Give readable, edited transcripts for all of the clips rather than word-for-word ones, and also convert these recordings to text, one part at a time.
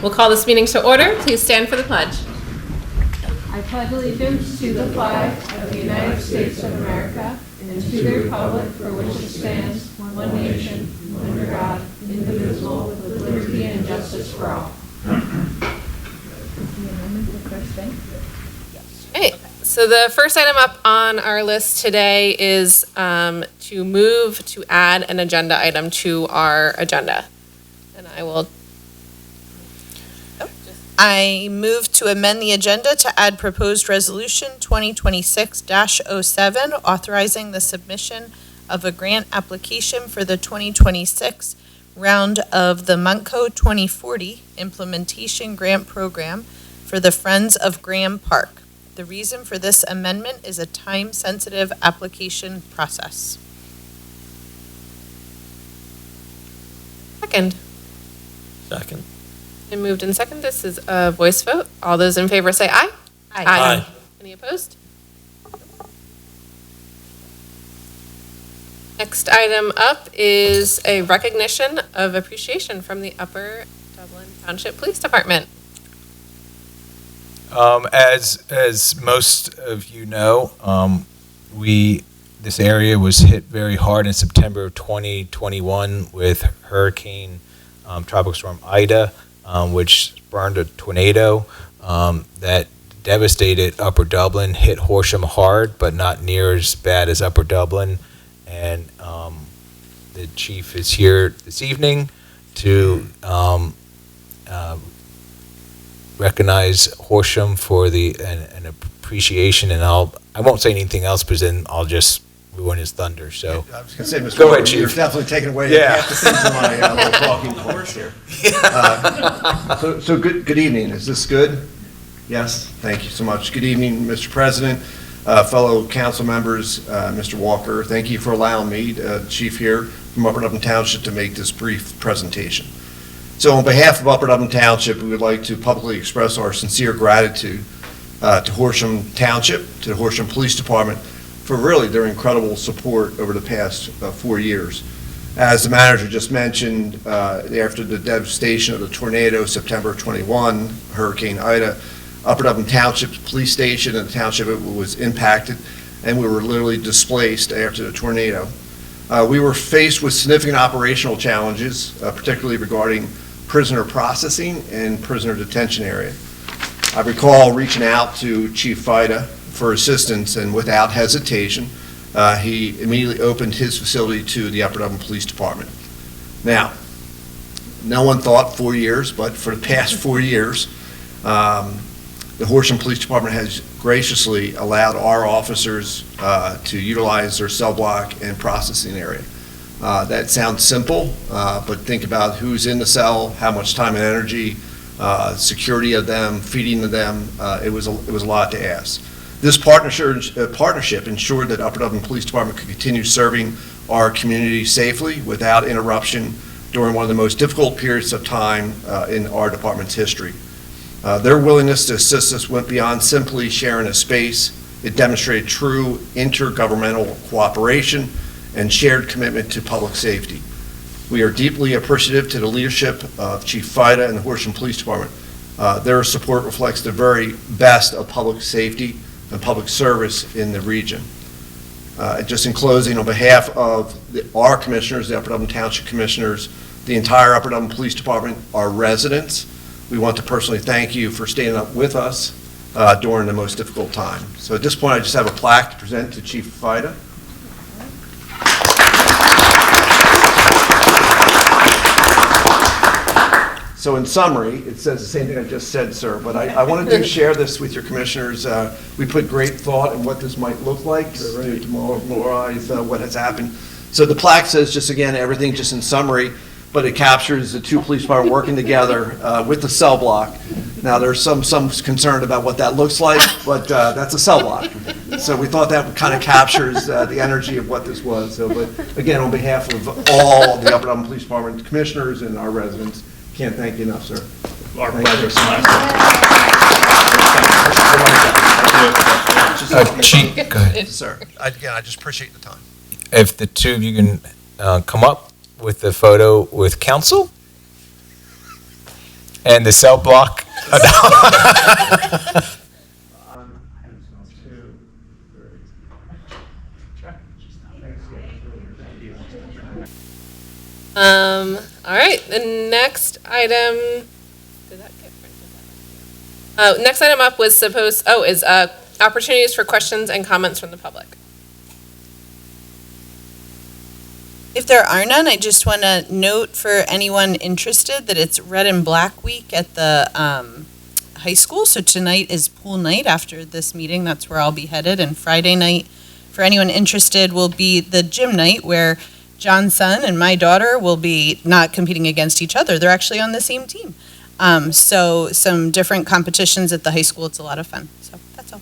We'll call this meeting to order. Please stand for the pledge. I pledge allegiance to the flag of the United States of America and to the republic for which it stands, one nation, under God, indivisible, with liberty and justice for all. Right. So the first item up on our list today is to move to add an agenda item to our agenda. And I will. I move to amend the agenda to add proposed resolution 2026-07, authorizing the submission of a grant application for the 2026 round of the Montco 2040 Implementation Grant Program for the Friends of Graham Park. The reason for this amendment is a time-sensitive application process. Second. Second. Been moved and second. This is a voice vote. All those in favor say aye. Aye. Any opposed? Next item up is a recognition of appreciation from the Upper Dublin Township Police Department. As most of you know, this area was hit very hard in September of 2021 with Hurricane Tropical Storm Ida, which burned a tornado that devastated Upper Dublin, hit Horsham hard, but not near as bad as Upper Dublin. And the chief is here this evening to recognize Horsham for an appreciation, and I won't say anything else because then I'll just ruin his thunder. So I was going to say, Mr. Go Walker, ahead, Chief. you're definitely taking away half the things in my little talking points here. So good evening. Is this good? Yes. Thank you so much. Good evening, Mr. President, fellow council members, Mr. Walker. Thank you for allowing me, Chief here from Upper Dublin Township, to make this brief presentation. So on behalf of Upper Dublin Township, we would like to publicly express our sincere gratitude to Horsham Township, to the Horsham Police Department, for really their incredible support over the past 4 years. As the manager just mentioned, after the devastation of the tornado, September 21, Hurricane Ida, Upper Dublin Township's police station and the township was impacted, and we were literally displaced after the tornado. We were faced with significant operational challenges, particularly regarding prisoner processing and prisoner detention area. I recall reaching out to Chief Fida for assistance, and without hesitation, he immediately opened his facility to the Upper Dublin Police Department. Now, no one thought 4 years, but for the past 4 years, the Horsham Police Department has graciously allowed our officers to utilize their cell block and processing area. That sounds simple, but think about who's in the cell, how much time and energy, security of them, feeding of them. It was a lot to ask. This partnership ensured that Upper Dublin Police Department could continue serving our community safely without interruption during one of the most difficult periods of time in our department's history. Their willingness to assist us went beyond simply sharing a space. It demonstrated true intergovernmental cooperation and shared commitment to public safety. We are deeply appreciative to the leadership of Chief Fida and the Horsham Police Department. Their support reflects the very best of public safety and public service in the region. Just in closing, on behalf of our commissioners, the Upper Dublin Township Commissioners, the entire Upper Dublin Police Department, our residents, we want to personally thank you for standing up with us during the most difficult time. So at this point, I just have a plaque to present to Chief Fida. So in summary, it says the same thing I just said, sir, but I wanted to share this with your commissioners. We put great thought in what this might look like to memorialize what has happened. So the plaque says, just again, everything just in summary, but it captures the two police departments working together with the cell block. Now, there's some concern about what that looks like, but that's a cell block. So we thought that kind of captures the energy of what this was. So, but again, on behalf of all the Upper Dublin Police Department commissioners and our residents, can't thank you enough, sir. Our pleasure. Chief, go ahead. Sir, again, I just appreciate the time. If the two of you can come up with the photo with council. And the cell block. All right, the next item, did that get printed out? Next item up was is opportunities for questions and comments from the public. If there are none, I just want to note for anyone interested that it's Red and Black Week at the high school. So tonight is pool night after this meeting. That's where I'll be headed. And Friday night, for anyone interested, will be the gym night where John's son and my daughter will be not competing against each other. They're actually on the same team. So some different competitions at the high school. It's a lot of fun. So that's all.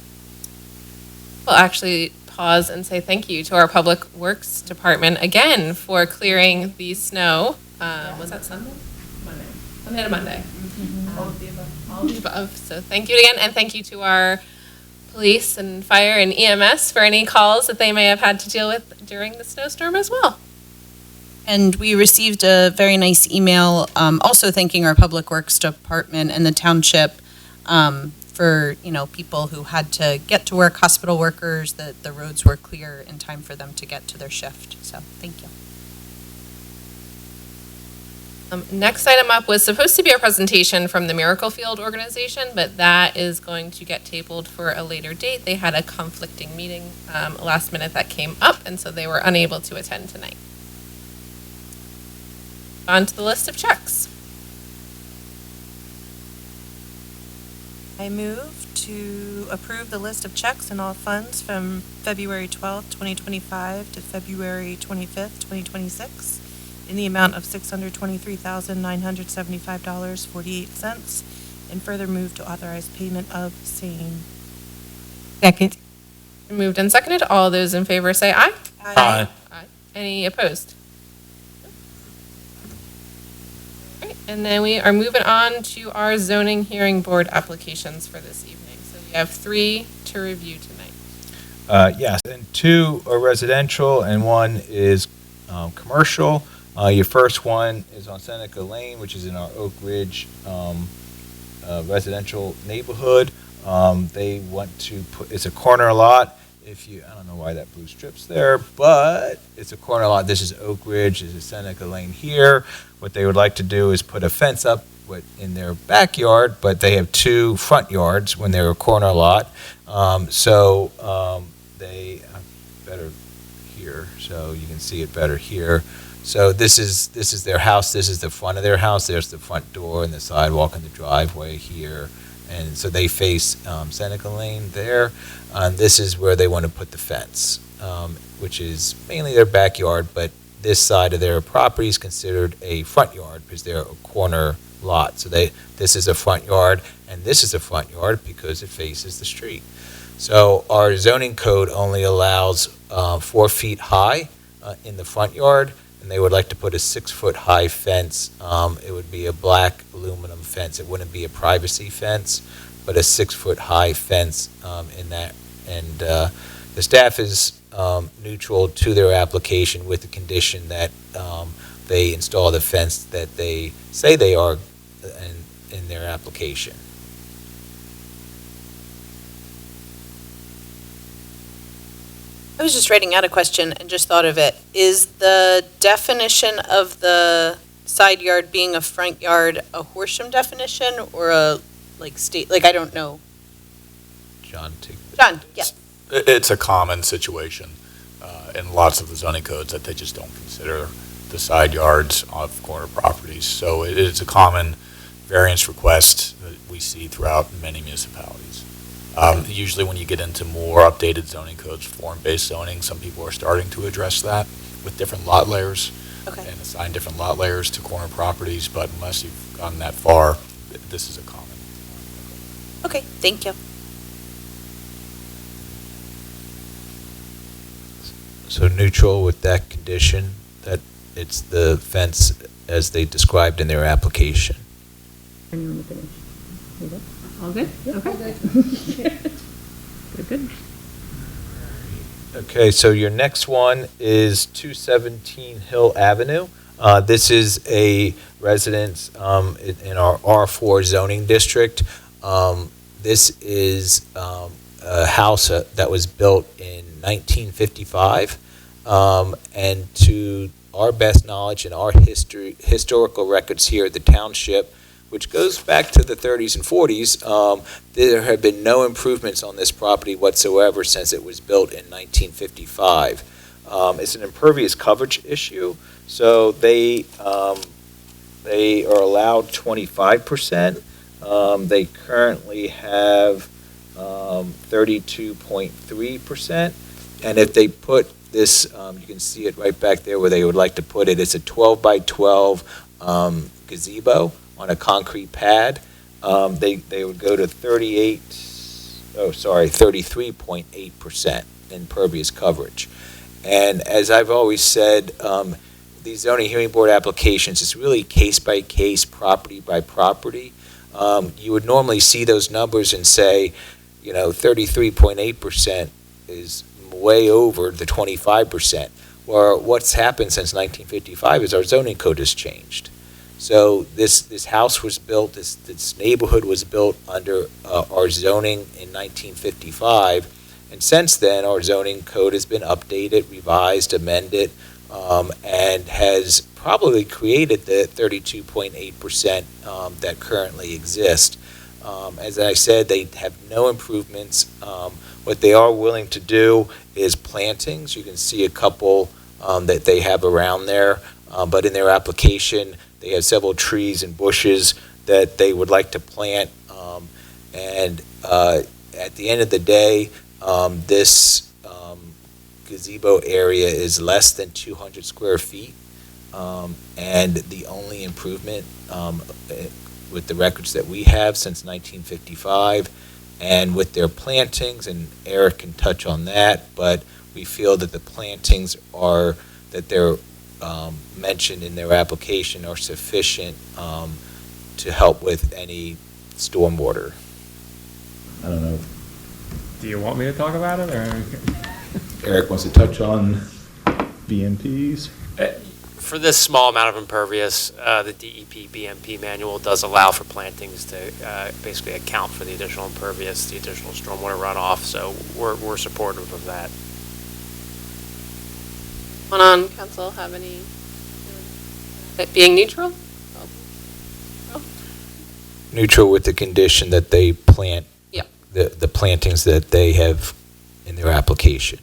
We'll actually pause and say thank you to our Public Works Department again for clearing the snow. Was that Sunday? Monday. Sunday to Monday. All of the above. All of the above. So thank you again, and thank you to our police and fire and EMS for any calls that they may have had to deal with during the snowstorm as well. And we received a very nice email also thanking our Public Works Department and the township for, people who had to get to work, hospital workers, that the roads were clear in time for them to get to their shift. So thank you. Next item up was supposed to be a presentation from the Miracle Field organization, but that is going to get tabled for a later date. They had a conflicting meeting last minute that came up, and so they were unable to attend tonight. On to the list of checks. I move to approve the list of checks and all funds from February 12th, 2025 to February 25th, 2026 in the amount of $623,975.48 and further move to authorize payment of same. Second. Moved and seconded. All those in favor say aye. Aye. Aye. Any opposed? All right, and then we are moving on to our zoning hearing board applications for this evening. So we have 3 to review tonight. Yes, and 2 are residential and 1 is commercial. Your first one is on Seneca Lane, which is in our Oak Ridge residential neighborhood. They want to put, it's a corner lot. I don't know why that blue strip's there, but it's a corner lot. This is Oak Ridge, this is Seneca Lane here. What they would like to do is put a fence up in their backyard, but they have 2 front yards when they're a corner lot. They better here, so you can see it better here. So this is their house. This is the front of their house. There's the front door and the sidewalk and the driveway here. And so they face Seneca Lane there. This is where they want to put the fence, which is mainly their backyard, but this side of their property is considered a front yard because they're a corner lot. So this is a front yard, and this is a front yard because it faces the street. So our zoning code only allows 4 feet high in the front yard, and they would like to put a 6-foot high fence. It would be a black aluminum fence. It wouldn't be a privacy fence, but a 6-foot high fence in that. And the staff is neutral to their application with the condition that they install the fence that they say they are in their application. I was just writing out a question and just thought of it. Is the definition of the side yard being a front yard a Horsham definition or a state, I don't know. John, John, yeah. It's a common situation in lots of the zoning codes that they just don't consider the side yards of corner properties. So it is a common variance request that we see throughout many municipalities. Usually when you get into more updated zoning codes, form-based zoning, some people are starting to address that with different lot layers Okay. and assign different lot layers to corner properties, but unless you've gotten that far, this is a common. Okay, thank you. So neutral with that condition, that it's the fence as they described in their application. All good? Okay. Good. Okay, so your next one is 217 Hill Avenue. This is a residence in our R4 zoning district. This is a house that was built in 1955, and to our best knowledge and our historical records here at the township, which goes back to the 30s and 40s, there have been no improvements on this property whatsoever since it was built in 1955. It's an impervious coverage issue, so they are allowed 25%. They currently have 32.3%, and if they put this, you can see it right back there where they would like to put it. It's a 12 by 12 gazebo on a concrete pad. They would go to 33.8% impervious coverage. And as I've always said, these zoning hearing board applications is really case by case, property by property. You would normally see those numbers and say, 33.8% is way over the 25%. Or what's happened since 1955 is our zoning code has changed. So this house was built, this neighborhood was built under our zoning in 1955, and since then our zoning code has been updated, revised, amended, and has probably created the 32.8% that currently exist. As I said, they have no improvements. What they are willing to do is plantings. You can see a couple that they have around there, but in their application, they have several trees and bushes that they would like to plant. And at the end of the day, this gazebo area is less than 200 square feet. And the only improvement with the records that we have since 1955 and with their plantings, and Eric can touch on that, but we feel that the plantings that they're mentioned in their application are sufficient to help with any stormwater. I don't know. Do you want me to talk about it, or? Eric wants to touch on BMPs. For this small amount of impervious, the DEP BMP manual does allow for plantings to basically account for the additional impervious, the additional stormwater runoff, so we're supportive of that. On council have any, it being neutral? Neutral with the condition that they plant Yeah. the plantings that they have in their application.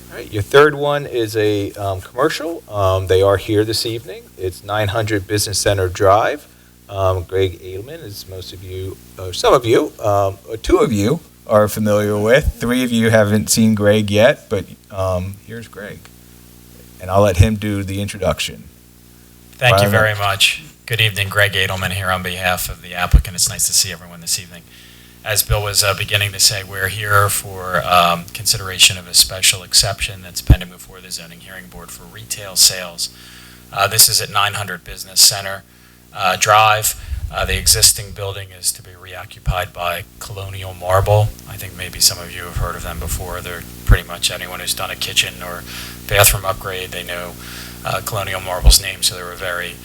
All right, your third one is a commercial. They are here this evening. It's 900 Business Center Drive. Greg Edelman, as most of you, or some of you, or two of you are familiar with. Three of you haven't seen Greg yet, but here's Greg. And I'll let him do the introduction. Thank you very much. Good evening, Greg Edelman here on behalf of the applicant. It's nice to see everyone this evening. As Bill was beginning to say, we're here for consideration of a special exception that's pending before the Zoning Hearing Board for retail sales. This is at 900 Business Center Drive. The existing building is to be reoccupied by Colonial Marble. I think maybe some of you have heard of them before. They're pretty much anyone who's done a kitchen or bathroom upgrade, they know Colonial Marble's name, so they're a very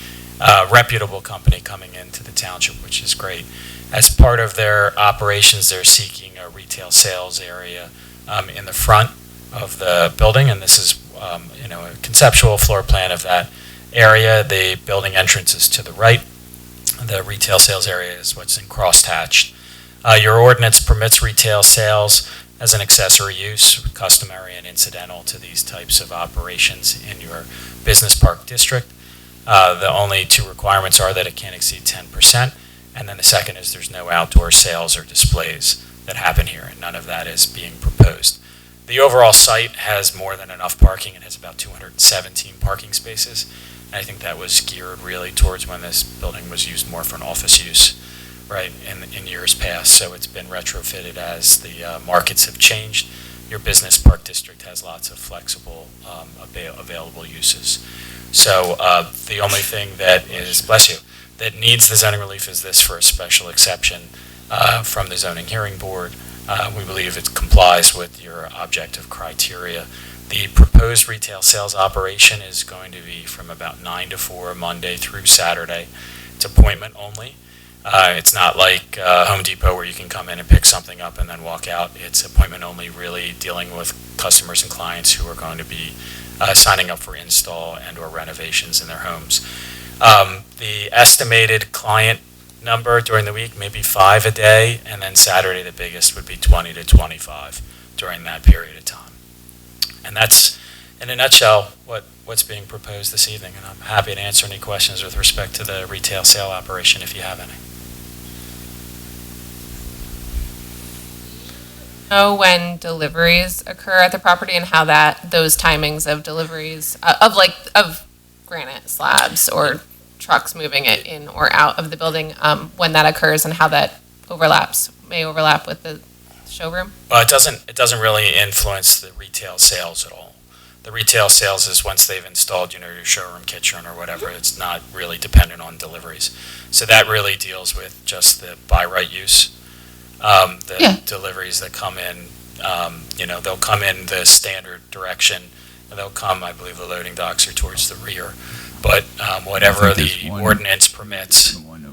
reputable company coming into the township, which is great. As part of their operations, they're seeking a retail sales area in the front of the building, and this is a conceptual floor plan of that area. The building entrance is to the right. The retail sales area is what's in crosshatched. Your ordinance permits retail sales as an accessory use, customary and incidental to these types of operations in your business park district. The only two requirements are that it can't exceed 10%, and then the second is there's no outdoor sales or displays that happen here, and none of that is being proposed. The overall site has more than enough parking. It has about 217 parking spaces. And I think that was geared really towards when this building was used more for an office use, right, in years past. So it's been retrofitted as the markets have changed. Your business park district has lots of flexible available uses. So the only thing that is, bless you, that needs the zoning relief is this for a special exception from the zoning hearing board. We believe it complies with your objective criteria The proposed retail sales operation is going to be from about 9 to 4, Monday through Saturday. It's appointment only. It's not like Home Depot where you can come in and pick something up and then walk out. It's appointment only, really dealing with customers and clients who are going to be signing up for install and or renovations in their homes. The estimated client number during the week, maybe 5 a day, and then Saturday the biggest would be 20 to 25 during that period of time. And that's, in a nutshell, what's being proposed this evening, and I'm happy to answer any questions with respect to the retail sale operation if you have any. Know when deliveries occur at the property and how those timings of deliveries of granite slabs or trucks moving it in or out of the building, when that occurs and how that may overlap with the showroom? Well, it doesn't really influence the retail sales at all. The retail sales is once they've installed, your showroom kitchen or whatever. It's not really dependent on deliveries. So that really deals with just the by right use. Deliveries that come in, they'll come in the standard direction. And they'll come, I believe the loading docks are towards the rear. But whatever the ordinance permits, and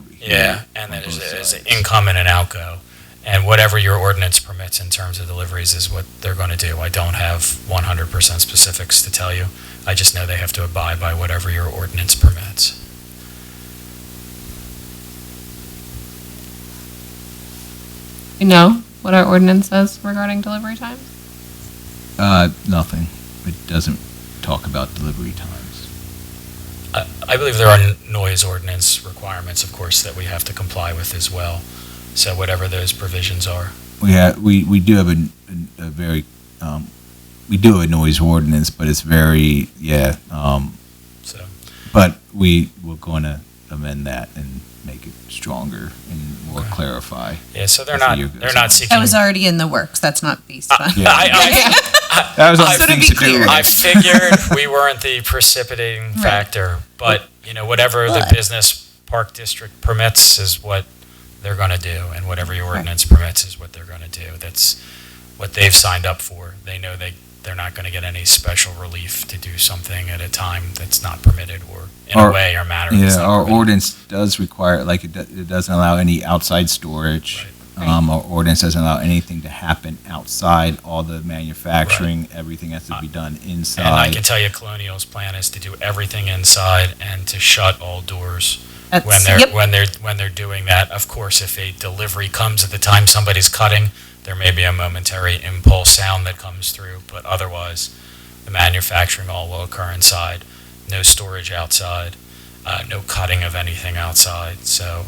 then there's an income and an outgo. And whatever your ordinance permits in terms of deliveries is what they're going to do. I don't have 100% specifics to tell you. I just know they have to abide by whatever your ordinance permits. You know what our ordinance says regarding delivery times? Nothing. It doesn't talk about delivery times. I believe there are noise ordinance requirements, of course, that we have to comply with as well. So whatever those provisions are. We do have a very we do have a noise ordinance, but it's very but we're going to amend that and make it stronger and more clarify. Yeah, so they're not seeking. That was already in the works. That's not based on. That was other things to do. I figured we weren't the precipitating factor, but whatever the business park district permits is what they're going to do, and whatever your ordinance permits is what they're going to do. That's what they've signed up for. They know they're not going to get any special relief to do something at a time that's not permitted or in a way or manner. Yeah, our ordinance does require, it doesn't allow any outside storage. Right. Our ordinance doesn't allow anything to happen outside. All the manufacturing, everything has to be done inside. And I can tell you, Colonial's plan is to do everything inside and to shut all doors. When they're doing that. Of course, if a delivery comes at the time somebody's cutting, there may be a momentary impulse sound that comes through, but otherwise, the manufacturing all will occur inside. No storage outside, no cutting of anything outside. So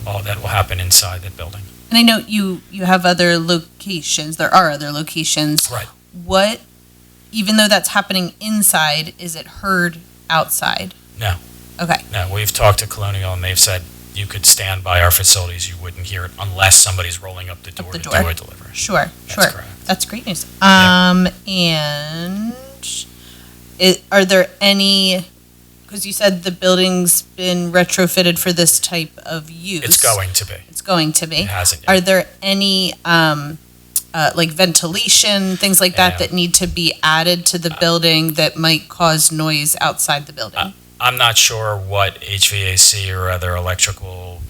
all that will happen inside the building. And I know you have other locations. There are other locations. Right. Even though that's happening inside, is it heard outside? No. Okay. No, we've talked to Colonial, and they've said you could stand by our facilities, you wouldn't hear it unless somebody's rolling up the door to do a delivery. Sure. That's correct. That's great news. Yeah. And are there any, because you said the building's been retrofitted for this type of use. It's going to be. It's going to be. It hasn't yet. Are there any like ventilation, things like that need to be added to the building that might cause noise outside the building? I'm not sure what HVAC or other electrical,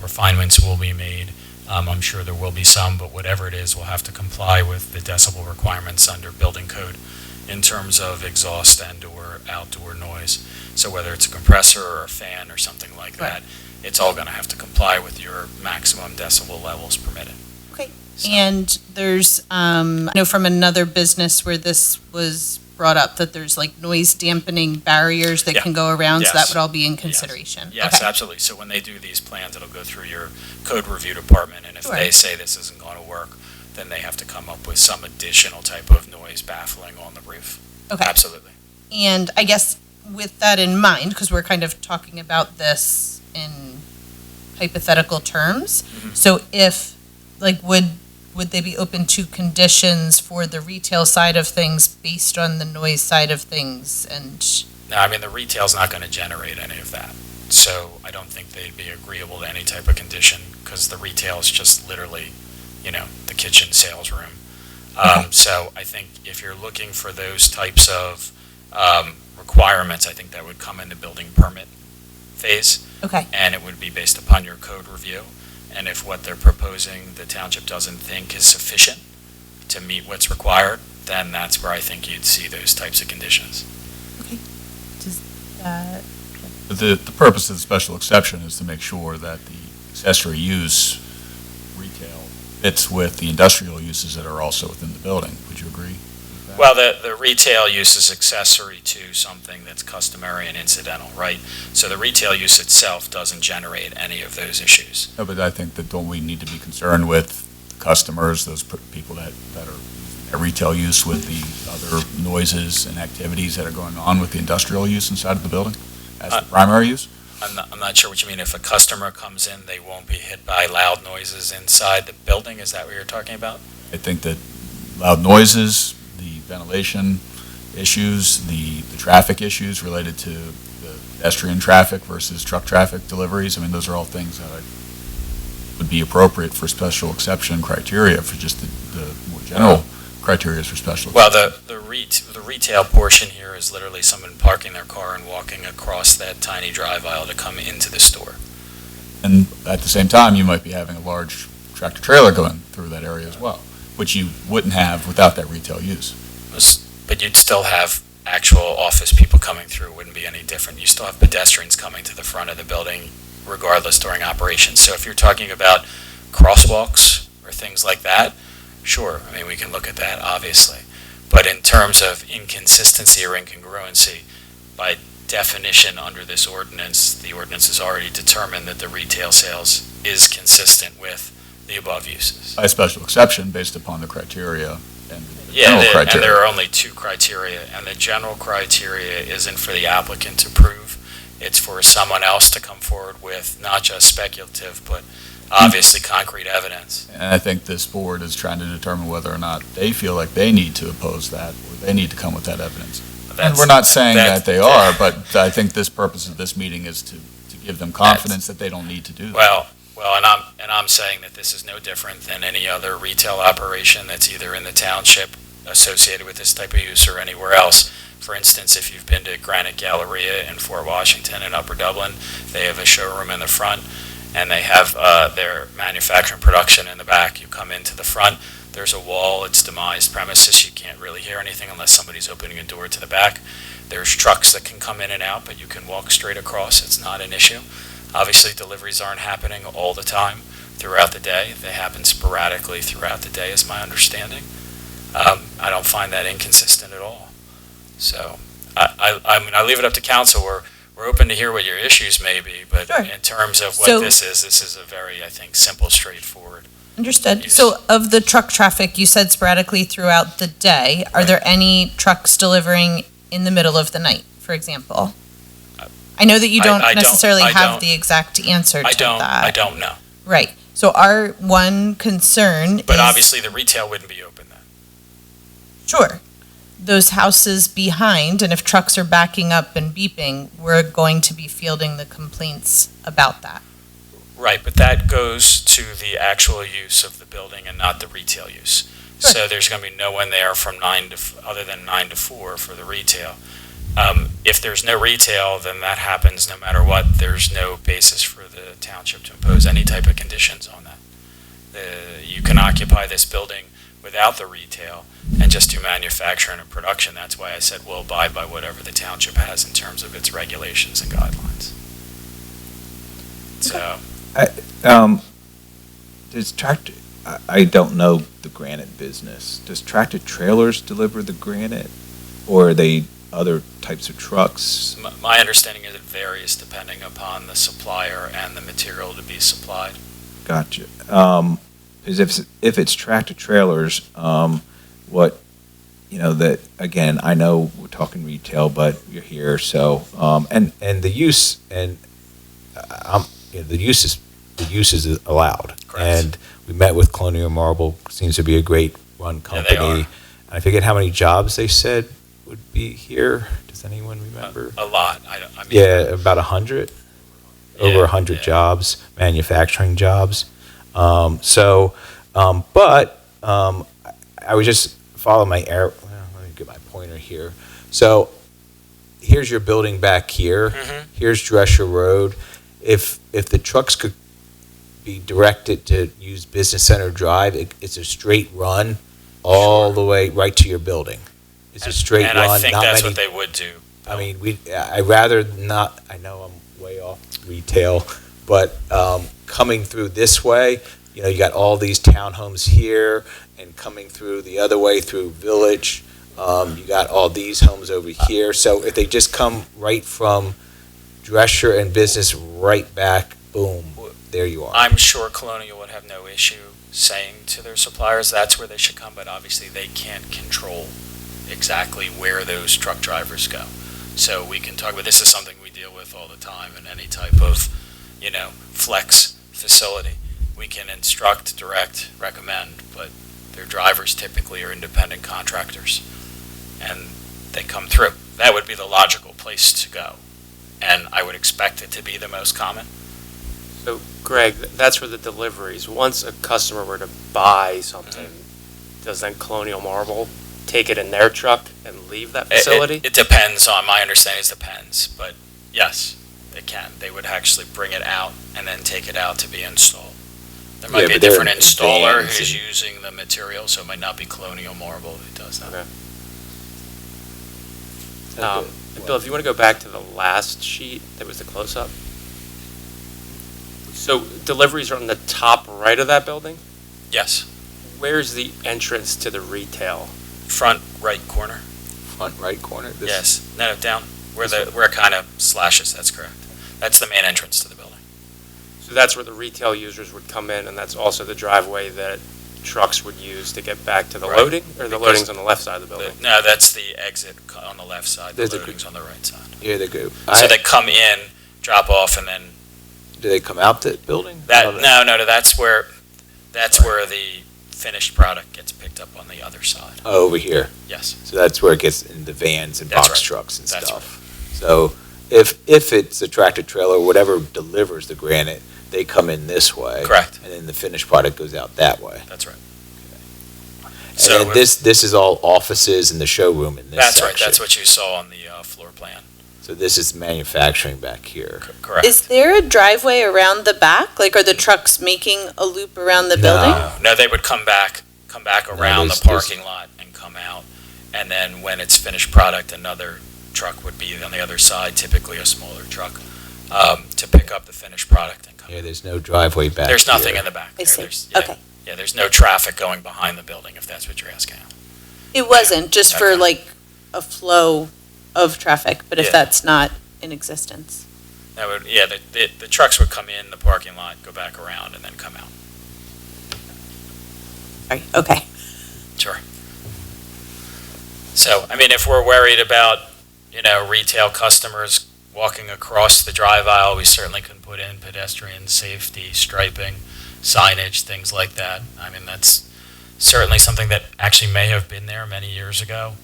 refinements will be made. I'm sure there will be some, but whatever it is, we'll have to comply with the decibel requirements under building code in terms of exhaust and or outdoor noise. So whether it's a compressor or a fan or something like that, it's all going to have to comply with your maximum decibel levels permitted. Okay. So. And there's, I know from another business where this was brought up that there's like noise dampening barriers that can go around, so that would all be in consideration. Yes, absolutely. So when they do these plans, it'll go through your code review department, and if they say this isn't going to work, then they have to come up with some additional type of noise baffling on the roof. Okay. Absolutely. And I guess with that in mind, because we're kind of talking about this in hypothetical terms, so if, would they be open to conditions for the retail side of things based on the noise side of things? And no, I mean, the retail's not going to generate any of that. So I don't think they'd be agreeable to any type of condition because the retail is just literally, the kitchen sales room. So I think if you're looking for those types of requirements, I think that would come in the building permit phase. Okay. And it would be based upon your code review. And if what they're proposing, the township doesn't think is sufficient to meet what's required, then that's where I think you'd see those types of conditions. Does that, The purpose of the special exception is to make sure that the accessory use retail fits with the industrial uses that are also within the building. Would you agree with that? Well, the retail use is accessory to something that's customary and incidental, right? So the retail use itself doesn't generate any of those issues. No, but I think that don't we need to be concerned with customers, those people that are at retail use with the other noises and activities that are going on with the industrial use inside of the building as the primary use? I'm not sure what you mean. If a customer comes in, they won't be hit by loud noises inside the building? Is that what you're talking about? I think that loud noises, the ventilation issues, the traffic issues related to the pedestrian traffic versus truck traffic deliveries, I mean, those are all things that would be appropriate for special exception criteria for just the more general criteria for special Well, exception. the retail portion here is literally someone parking their car and walking across that tiny drive aisle to come into the store. And at the same time, you might be having a large tractor trailer going through that area as well, which you wouldn't have without that retail use. But you'd still have actual office people coming through. It wouldn't be any different. You still have pedestrians coming to the front of the building regardless during operations. So if you're talking about crosswalks or things like that, sure, I mean, we can look at that, obviously. But in terms of inconsistency or incongruency, by definition under this ordinance, the ordinance has already determined that the retail sales is consistent with the above uses. By special exception based upon the criteria and the Yeah, general and criteria. there are only two criteria, and the general criteria isn't for the applicant to prove. It's for someone else to come forward with not just speculative, but obviously concrete evidence. And I think this board is trying to determine whether or not they feel like they need to oppose that, or they need to come with that evidence. And we're not saying that they are, but I think this purpose of this meeting is to give them confidence that they don't need to do that. Well, and I'm saying that this is no different than any other retail operation that's either in the township associated with this type of use or anywhere else. For instance, if you've been to Granite Galleria in Fort Washington and Upper Dublin, they have a showroom in the front, and they have their manufacturing production in the back. You come into the front, there's a wall, it's demised premises, you can't really hear anything unless somebody's opening a door to the back. There's trucks that can come in and out, but you can walk straight across, it's not an issue. Obviously, deliveries aren't happening all the time throughout the day. They happen sporadically throughout the day, is my understanding. I don't find that inconsistent at all. So, I mean, I leave it up to council. We're open to hear what your issues may be, but Sure. in terms of what So- this is a very, I think, simple, straightforward. understood. Use. So of the truck traffic, you said sporadically throughout the day, are there any trucks delivering in the middle of the night, for example? I know that you don't I don't- necessarily I have don't- the exact answer to that. I don't know. Right. So our one concern But is, obviously, the retail wouldn't be open then. sure, those houses behind, and if trucks are backing up and beeping, we're going to be fielding the complaints about that. Right, but that goes to the actual use of the building and not the retail use. Sure. So there's going to be no one there from other than 9 to 4 for the retail. If there's no retail, then that happens no matter what. There's no basis for the township to impose any type of conditions on that. You can occupy this building without the retail and just do manufacturing and production. That's why I said we'll abide by whatever the township has in terms of its regulations and guidelines. So, Does tractor, I don't know the granite business. Does tractor trailers deliver the granite, or are they other types of trucks? my understanding is it varies depending upon the supplier and the material to be supplied. Gotcha. Is if it's tractor trailers, what, that, again, I know we're talking retail, but you're here, so, and the use, and the use is allowed. Correct. And we met with Colonial Marble, seems to be a great run Yeah, company. they are. I forget how many jobs they said would be here. Does anyone remember? A lot. I mean, Yeah, about 100, over Yeah, 100 yeah. jobs, manufacturing jobs. But I was just following my arrow. Well, let me get my pointer here. So here's your building back here. Here's Drescher Road. If the trucks could be directed to use Business Center Drive, it's a straight run all the way right to your building. It's a straight and run. I think not that's many, what they would do. I mean, I'd rather not. I know I'm way off retail, but coming through this way, you got all these townhomes here, and coming through the other way through Village, you got all these homes over here. So if they just come right from Drescher and Business right back, boom, there you are. I'm sure Colonial would have no issue saying to their suppliers that's where they should come, but obviously they can't control exactly where those truck drivers go. So we can talk about, this is something we deal with all the time in any type of, flex facility. We can instruct, direct, recommend, but their drivers typically are independent contractors, and they come through. That would be the logical place to go, and I would expect it to be the most common. So, Greg, that's for the deliveries. Once a customer were to buy something, does then Colonial Marble take it in their truck and leave that facility? It depends on, my understanding is depends, but yes, it can. They would actually bring it out and then take it out to be installed. There might be a different installer who's using the material, so it might not be Colonial Marble who does that. Okay. And Bill, if you want to go back to the last sheet, that was the close-up. So deliveries are on the top right of that building? Yes. Where's the entrance to the retail? Front right corner. Front right corner? Yes. No, down where it kind of slashes. That's correct. That's the main entrance to the building. So that's where the retail users would come in, and that's also the driveway that trucks would use to get back to the loading? Or the loading's on the left side of the building? No, that's the exit on the left side. The loading's on the right side. Yeah, they go. So they come in, drop off, and then... Do they come out the building? No, that's where the finished product gets picked up on the other side. Oh, over here. Yes. So that's where it gets in the vans and That's box right. trucks and That's stuff. So if it's a tractor trailer, whatever delivers the granite, they come in this way. Correct. And then the finished product goes out that way. That's right. And So then this is all offices and the showroom in this That's section. right. That's what you saw on the floor plan. So this is manufacturing back here. Correct. Is there a driveway around the back? Like, are the trucks making a loop around the building? No, they would come back around the parking lot and come out. And then when it's finished product, another truck would be on the other side, typically a smaller truck, to pick up the finished product and come. Yeah, there's no driveway back There's nothing here. in the back. I see. Okay. Yeah, there's no traffic going behind the building, if that's what you're asking. It wasn't, just for Okay. like a flow of traffic, but if Yeah. that's not in existence. The trucks would come in the parking lot, go back around, and then come out. Right, okay. Sure. So, I mean, if we're worried about, retail customers walking across the drive aisle, we certainly can put in pedestrian safety, striping, signage, things like that. I mean, that's certainly something that actually may have been there many years ago.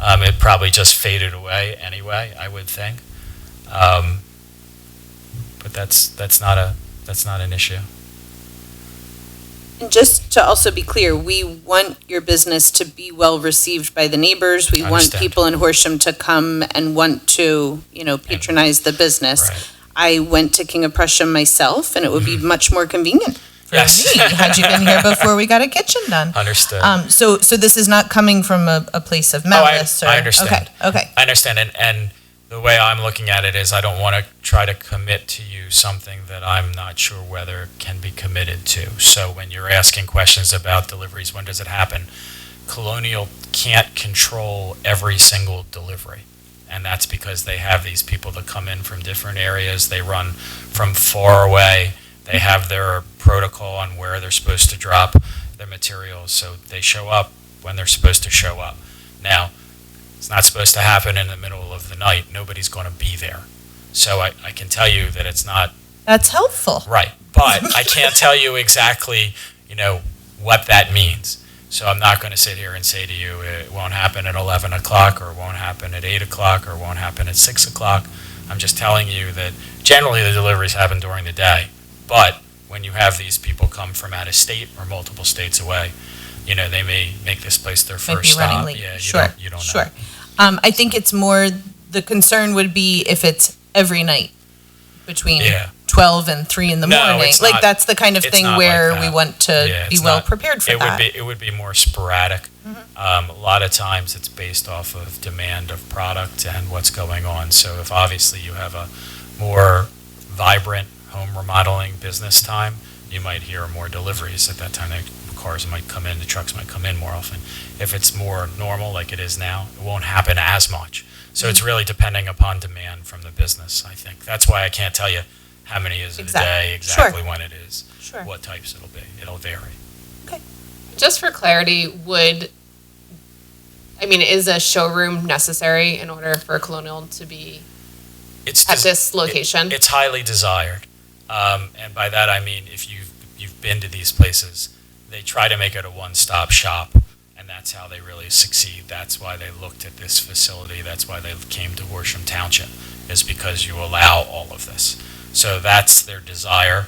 It probably just faded away anyway, I would think. But that's not an issue. And just to also be clear, we want your business to be well received by the neighbors. We want Understand. people in Horsham to come and want to, patronize the business. Right. I went to King of Prussia myself, and it would be much more convenient for Yes. me had you been here before we got a kitchen done. Understood. So this is not coming from a place of malice? I understand. Okay. I understand, and the way I'm looking at it is I don't want to try to commit to you something that I'm not sure whether can be committed to. So when you're asking questions about deliveries, when does it happen? Colonial can't control every single delivery. And that's because they have these people that come in from different areas. They run from far away. They have their protocol on where they're supposed to drop their materials. So they show up when they're supposed to show up. Now, it's not supposed to happen in the middle of the night. Nobody's going to be there. So I can tell you that it's not That's helpful. right. But I can't tell you exactly, what that means. So I'm not going to sit here and say to you it won't happen at 11 o'clock or it won't happen at 8 o'clock or it won't happen at 6 o'clock. I'm just telling you that generally the deliveries happen during the day. But when you have these people come from out of state or multiple states away, they may make this place their Might first be running stop. late. Yeah, Sure, you don't know. sure. I think it's more, the concern would be if it's every night between Yeah. 12 and 3 in the No, morning. it's Like, not- that's the kind of it's thing not like where that. we want to Yeah, be it's well not- prepared for that. It would be more sporadic. A lot of times it's based off of demand of product and what's going on. So if obviously you have a more vibrant home remodeling business time, you might hear more deliveries at that time. The cars might come in, the trucks might come in more often. If it's more normal like it is now, it won't happen as much. So it's really depending upon demand from the business, I think. That's why I can't tell you how many is it a day, exactly when it is, Sure. what types it'll be. It'll vary. Just for clarity, is a showroom necessary in order for Colonial to be It's at des- this location? It's highly desired. And by that I mean, if you've been to these places, they try to make it a one-stop shop, and that's how they really succeed. That's why they looked at this facility. That's why they came to Horsham Township, is because you allow all of this. So that's their desire.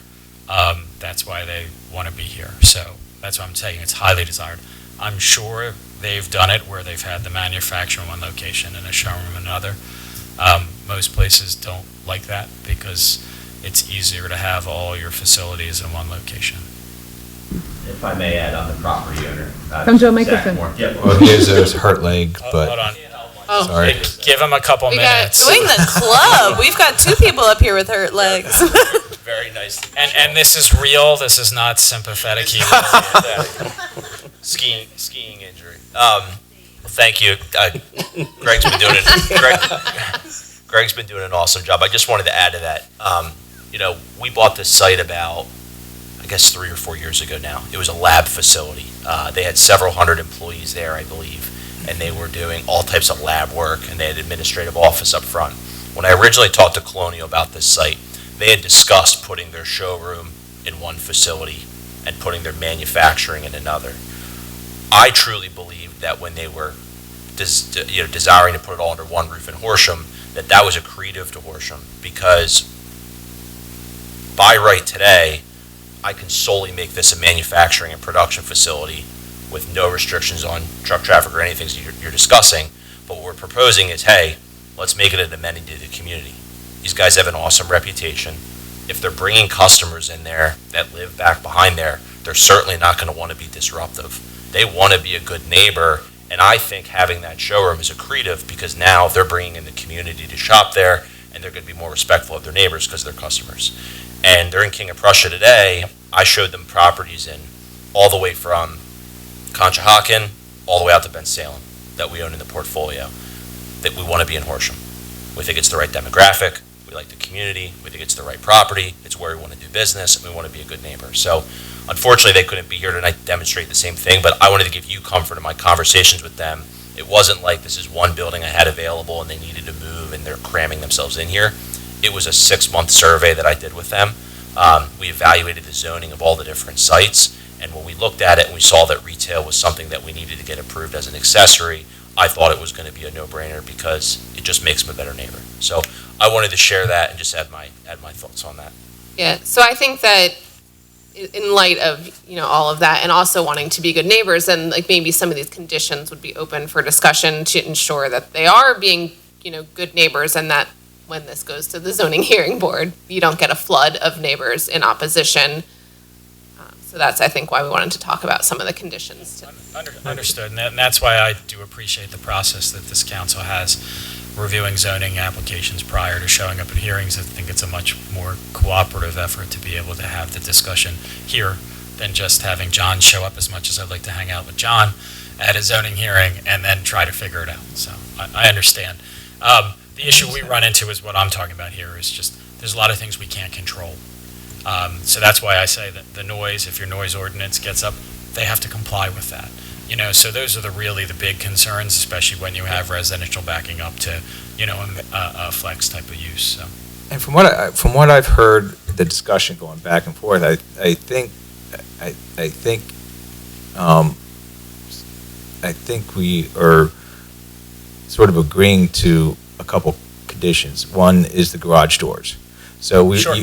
That's why they want to be here. So that's what I'm saying. It's highly desired. I'm sure they've done it where they've had the manufacturer in one location and a showroom in another. Most places don't like that because it's easier to have all your facilities in one location. If I may add, on the property owner. Come to a Zach microphone. Moore. Yep. Well, his hurt leg, Hold but on. Oh, sorry. Give him a couple We got- minutes. Join the club. We've got 2 people up here with hurt legs. Very nice. And this is real. This is not sympathetic humor. Skiing injury. Thank you. Greg's been doing it. Greg's been doing an awesome job. I just wanted to add to that. We bought this site about, I guess, 3 or 4 years ago now. It was a lab facility. They had several hundred employees there, I believe, and they were doing all types of lab work, and they had an administrative office up front. When I originally talked to Colonial about this site, they had discussed putting their showroom in one facility and putting their manufacturing in another. I truly believed that when they were desiring to put it all under one roof in Horsham, that was accretive to Horsham, because by right today, I can solely make this a manufacturing and production facility with no restrictions on truck traffic or anything you're discussing. But what we're proposing is, hey, let's make it an amenity to the community. These guys have an awesome reputation. If they're bringing customers in there that live back behind there, they're certainly not going to want to be disruptive. They want to be a good neighbor, and I think having that showroom is accretive because now they're bringing in the community to shop there, and they're going to be more respectful of their neighbors because they're customers. And they're in King of Prussia today. I showed them properties in all the way from Conshohocken all the way out to Ben Salem that we own in the portfolio that we want to be in Horsham. We think it's the right demographic. We like the community. We think it's the right property. It's where we want to do business, and we want to be a good neighbor. So unfortunately, they couldn't be here tonight to demonstrate the same thing, but I wanted to give you comfort in my conversations with them. It wasn't like this is one building I had available and they needed to move and they're cramming themselves in here. It was a 6-month survey that I did with them. We evaluated the zoning of all the different sites, and when we looked at it and we saw that retail was something that we needed to get approved as an accessory, I thought it was going to be a no-brainer because it just makes them a better neighbor. So I wanted to share that and just add my thoughts on that. Yeah, so I think that in light of, all of that and also wanting to be good neighbors, and like maybe some of these conditions would be open for discussion to ensure that they are being, good neighbors, and that when this goes to the zoning hearing board, you don't get a flood of neighbors in opposition. So that's, I think, why we wanted to talk about some of the conditions. Understood, and that's why I do appreciate the process that this council has, reviewing zoning applications prior to showing up at hearings. I think it's a much more cooperative effort to be able to have the discussion here than just having John show up, as much as I'd like to hang out with John at a zoning hearing and then try to figure it out. So I understand. The issue we run into is what I'm talking about here is just there's a lot of things we can't control. So that's why I say that the noise, if your noise ordinance gets up, they have to comply with that. So those are really the big concerns, especially when you have residential backing up to, a flex type of use. So. And from what I've heard, the discussion going back and forth, I think we are sort of agreeing to a couple conditions. One is the garage doors. So Sure.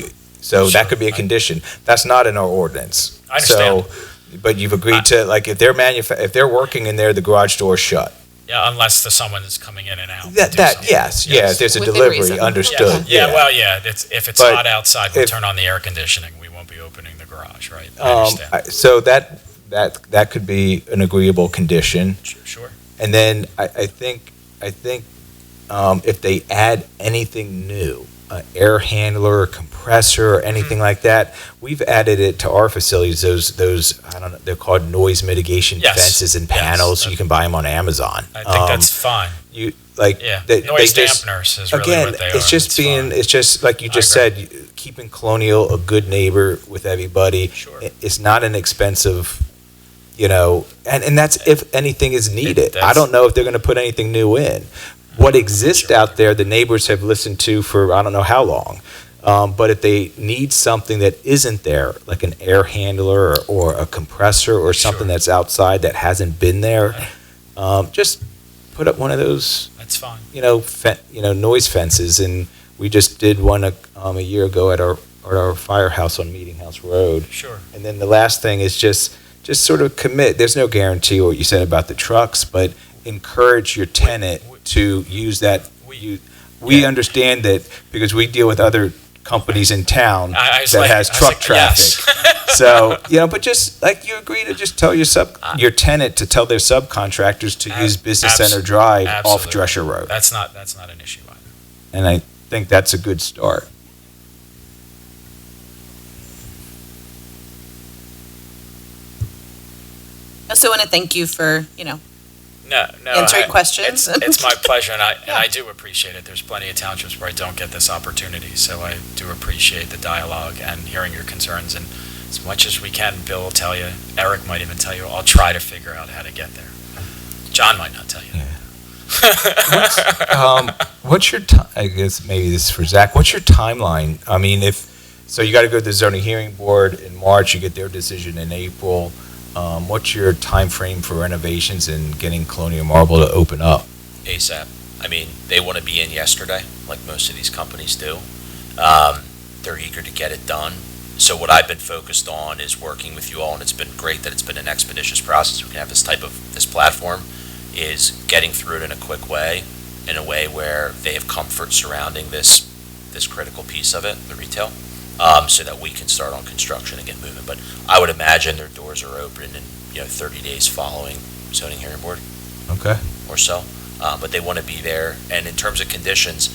That could be a condition. That's not in our ordinance. I understand. So But you've agreed to, like, if they're working in there, the garage door's shut. Yeah, unless someone is coming in and out. to That, do that, something. yes, yeah, if there's a Within delivery, reason. understood, Yeah, yeah. well, yeah, if it's But hot outside, we'll if- turn on the air conditioning. We won't be opening the garage, right? I understand. So that could be an agreeable condition. Sure. And then I think if they add anything new, an air handler, a compressor, or anything like that, we've added it to our facilities. Those I don't know, they're called noise mitigation Yes. fences and Yes. panels. You can buy them on Amazon. I think that's fine. You like Yeah, they noise just, dampeners is really again. what they are. It's just That's being. fine. It's just like you I just agree. said. Keeping Colonial a good neighbor with everybody. Sure. It's not an expensive. And that's if anything is needed. I that's- don't know if they're going to put anything new in. What exists Sure. out there, the neighbors have listened to for I don't know how long. But if they need something that isn't there, like an air handler or a compressor or something Sure. that's outside that hasn't been there, just put up one of those, That's fine. noise fences. And we just did one a year ago at our firehouse on Meeting House Road. Sure. And then the last thing is just sort of commit. There's no guarantee what you said about the trucks, but encourage your tenant to use that. We understand that because we deal with other companies in town I was that like- has I was truck like, traffic. yes. So, but just like you agree to just tell your tenant to tell their subcontractors to use Business Center Drive off Absolutely. Drescher Road. That's not an issue either. And I think that's a good start. I also want to thank you for, No, answering questions. It's my pleasure, and I do appreciate it. There's plenty of townships where I don't get this opportunity, so I do appreciate the dialogue and hearing your concerns. And as much as we can, Bill will tell you, Eric might even tell you, I'll try to figure out how to get there. John might not tell you. What's your I guess maybe this is for Zach. What's your timeline? I mean, so you got to go to the zoning hearing board in March. You get their decision in April. What's your time frame for renovations and getting Colonial Marble to open up? ASAP. I mean, they want to be in yesterday, like most of these companies do. They're eager to get it done. So what I've been focused on is working with you all, and it's been great that it's been an expeditious process. We can have this platform, is getting through it in a quick way, in a way where they have comfort surrounding this critical piece of it, the retail, so that we can start on construction and get moving. But I would imagine their doors are open in 30 days following zoning hearing board Okay. or so. But they want to be there. And in terms of conditions,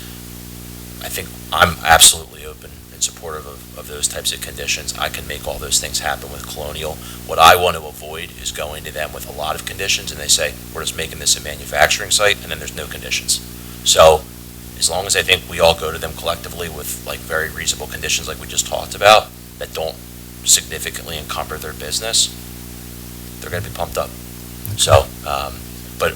I think I'm absolutely open and supportive of those types of conditions. I can make all those things happen with Colonial. What I want to avoid is going to them with a lot of conditions and they say, we're just making this a manufacturing site, and then there's no conditions. So as long as I think we all go to them collectively with like very reasonable conditions like we just talked about that don't significantly encumber their business, they're going to be pumped up. So, but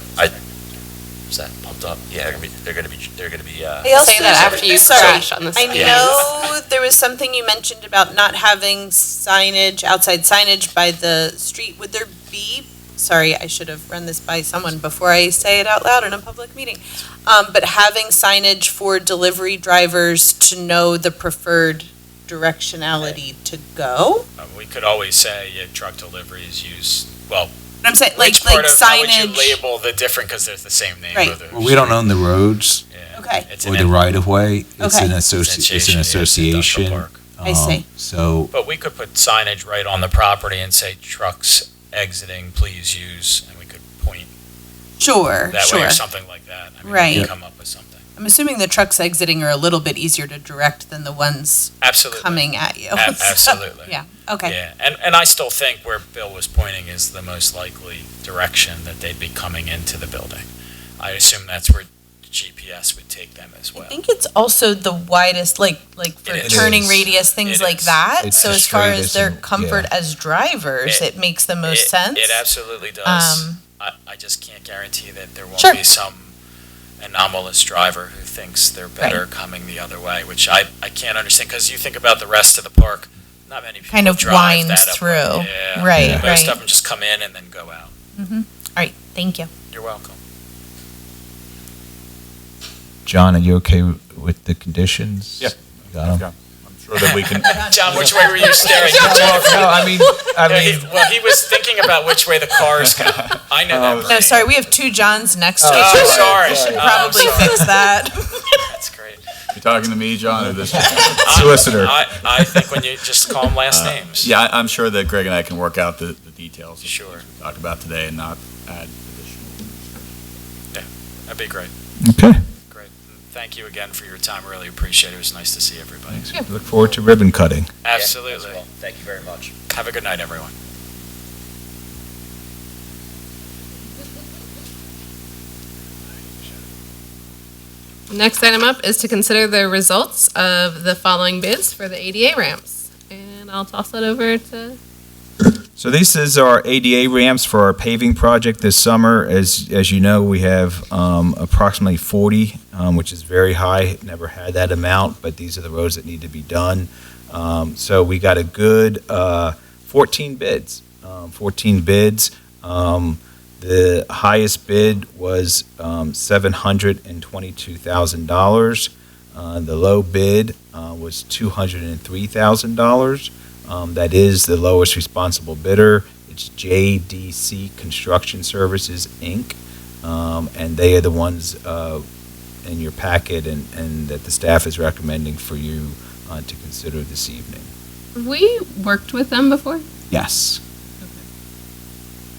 is that pumped up? Yeah, they're going to be. I also- Say that after you Sorry. crash on the I street. know there was something you mentioned about not having outside signage by the street. Would there be, sorry, I should have run this by someone before I say it out loud in a public meeting. But having signage for delivery drivers to know the preferred directionality to go? We could always say truck deliveries use, well, But I'm saying, like which part of, how would you signage. label the different, because they're the same name. Right. of the Well, we don't street. own the roads Yeah. Okay. It's or an the right of way. It's Okay. an It's an association. industrial park. I see. So But we could put signage right on the property and say trucks exiting, please use, and we could point Sure, that way sure. or something like that. I mean, Right. we could come up with something. I'm assuming the trucks exiting are a little bit easier to direct than the ones Absolutely. coming at you. Absolutely. Yeah, okay. Yeah, and I still think where Bill was pointing is the most likely direction that they'd be coming into the building. I assume that's where GPS would take them as well. I think it's also the widest, like for It is. turning It is. radius, things It like is. that. It's So the as far as straightest their and- comfort yeah. as drivers, it makes the most sense. It absolutely does. Um, I just can't guarantee that there won't Sure. be some anomalous driver who thinks they're better coming the other way, which I can't understand, because you think about the rest of the park, not many people Kind of drive winds that up. through. Yeah. Right, Most right. of them just come in and then go out. All right, thank you. You're welcome. John, are you okay with the conditions? Yeah. Got 'em? I'm sure sure that we can. John, which way were you staring? Well, he was thinking about which way the cars go. I know that. No, sorry, we have two Johns next to Oh, each other. sorry. We should Oh, probably sorry. fix that. That's great. You talking to me, John, or this solicitor? I think when you just call them last names. Yeah, I'm sure that Greg and I can work out the details. Sure. We talked about today and not add additional. That'd be great. Okay. Great. Thank you again for your time. Really appreciate it. It was nice to see everybody. Look forward to ribbon cutting. Absolutely. Well, thank you very much. Have a good night, everyone. Next item up is to consider the results of the following bids for the ADA ramps. And I'll toss it over to, So this is our ADA ramps for our paving project this summer. As you know, we have approximately 40, which is very high. Never had that amount, but these are the roads that need to be done. So we got a good 14 bids. 14 bids. The highest bid was $722,000. The low bid was $203,000. That is the lowest responsible bidder. It's JDC Construction Services, Inc., and they are the ones in your packet and that the staff is recommending for you to consider this evening. have we worked with them before? Yes.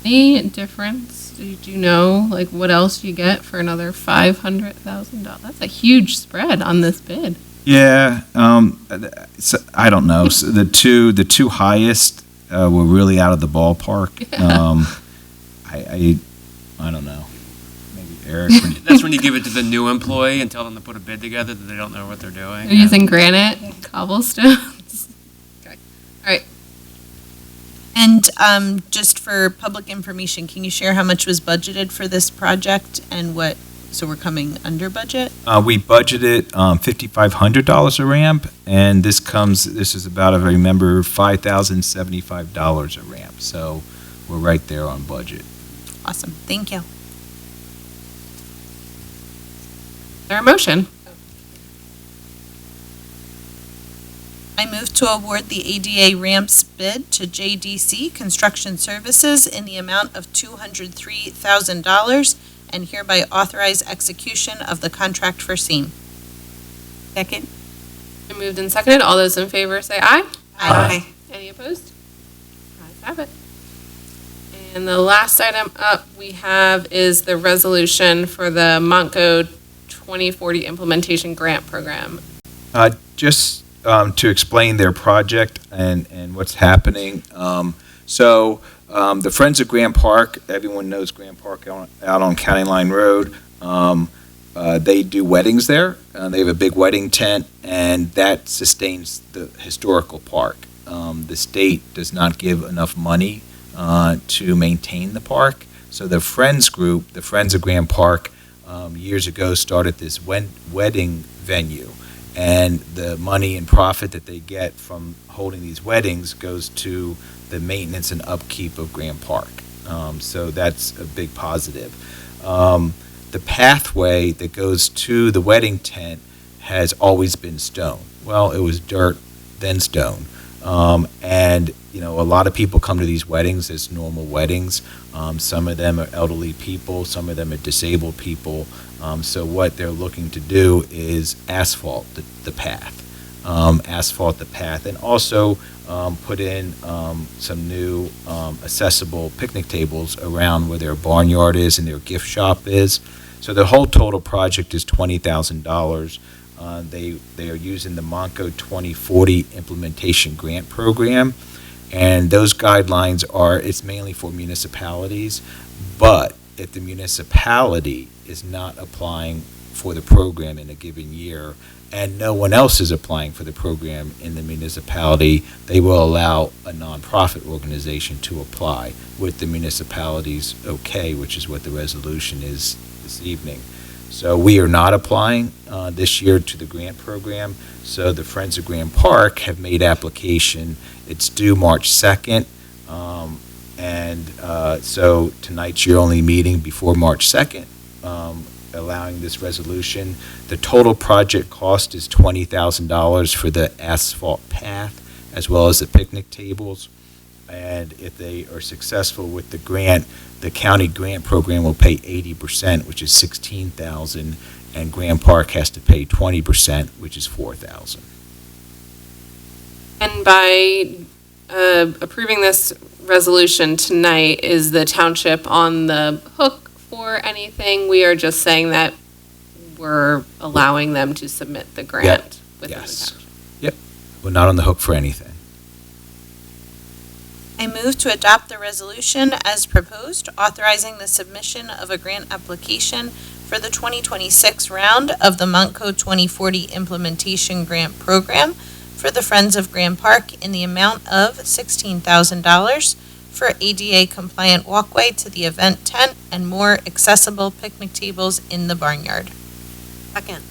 Any difference? Do you know, like, what else you get for another $500,000? That's a huge spread on this bid. Yeah, so I don't know. So the two highest were really out of the ballpark. Yeah. I don't know. Maybe Eric. That's when you give it to the new employee and tell them to put a bid together that they don't know what they're doing. They're using granite, cobblestones. Okay. All right. And just for public information, can you share how much was budgeted for this project and what, so we're coming under budget? We budgeted $5,500 a ramp, and this is about, if I remember, $5,075 a ramp. So we're right there on budget. Awesome, thank you. Is there a motion? I move to award the ADA ramps bid to JDC Construction Services in the amount of $203,000 and hereby authorize execution of the contract for seam. Second? Been moved and seconded. All those in favor say aye. Aye. Any opposed? Ayes have it. And the last item up we have is the resolution for the Montco 2040 Implementation Grant Program. Just to explain their project and what's happening. So the Friends of Grant Park, everyone knows Grant Park out on County Line Road. They do weddings there. They have a big wedding tent, and that sustains the historical park. The state does not give enough money to maintain the park. So the Friends group, the Friends of Grant Park, years ago started this wedding venue. And the money and profit that they get from holding these weddings goes to the maintenance and upkeep of Grant Park. So that's a big positive. The pathway that goes to the wedding tent has always been stone. Well, it was dirt, then stone. And, a lot of people come to these weddings as normal weddings. Some of them are elderly people, some of them are disabled people. So what they're looking to do is asphalt the path. Asphalt the path, and also put in some new accessible picnic tables around where their barnyard is and their gift shop is. So the whole total project is $20,000. They are using the Montco 2040 Implementation Grant Program, and those guidelines it's mainly for municipalities, but if the municipality is not applying for the program in a given year, and no one else is applying for the program in the municipality, they will allow a nonprofit organization to apply with the municipality's okay, which is what the resolution is this evening. So we are not applying this year to the grant program. So the Friends of Grant Park have made application. It's due March 2nd. So tonight's your only meeting before March 2nd. allowing this resolution. The total project cost is $20,000 for the asphalt path as well as the picnic tables. And if they are successful with the grant, the county grant program will pay 80%, which is $16,000, and Grand Park has to pay 20%, which is $4,000. And by approving this resolution tonight, is the township on the hook for anything? We are just saying that we're allowing them to submit the grant within the Yes. township. Yep. We're not on the hook for anything. I move to adopt the resolution as proposed, authorizing the submission of a grant application for the 2026 round of the Montco 2040 Implementation Grant Program for the Friends of Grand Park in the amount of $16,000 for ADA-compliant walkway to the event tent and more accessible picnic tables in the barnyard. Second.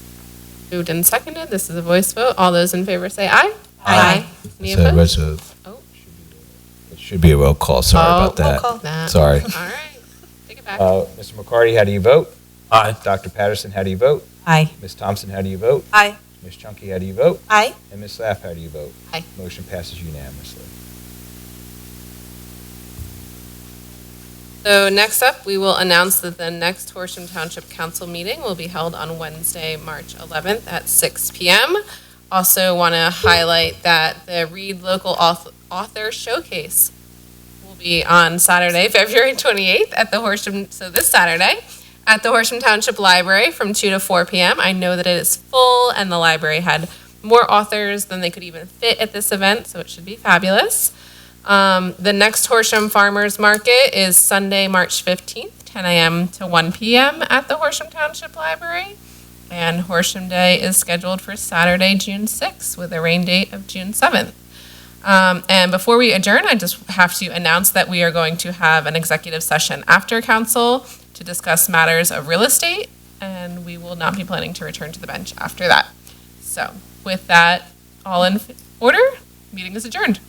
Moved and seconded. This is a voice vote. All those in favor say aye. Aye. Any So opposed? Oh. It should be a roll call. Sorry about that. roll call. Nah. Sorry. All right. Take it back. Mr. McCarty, how do you vote? Aye. Dr. Patterson, how do you vote? Aye. Ms. Thompson, how do you vote? Aye. Ms. Chunky, how do you vote? Aye. And Ms. Laff, how do you vote? Aye. Motion passes unanimously. So next up, we will announce that the next Horsham Township Council meeting will be held on Wednesday, March 11th at 6 p.m. Also want to highlight that the Read Local Author Showcase will be on Saturday, February 28th at the Horsham, so this Saturday, at the Horsham Township Library from 2 to 4 p.m. I know that it is full and the library had more authors than they could even fit at this event, so it should be fabulous. The next Horsham Farmers Market is Sunday, March 15th, 10 a.m. to 1 p.m. at the Horsham Township Library. And Horsham Day is scheduled for Saturday, June 6th, with a rain date of June 7th. And before we adjourn, I just have to announce that we are going to have an executive session after council to discuss matters of real estate, and we will not be planning to return to the bench after that. So with that all in order, meeting is adjourned.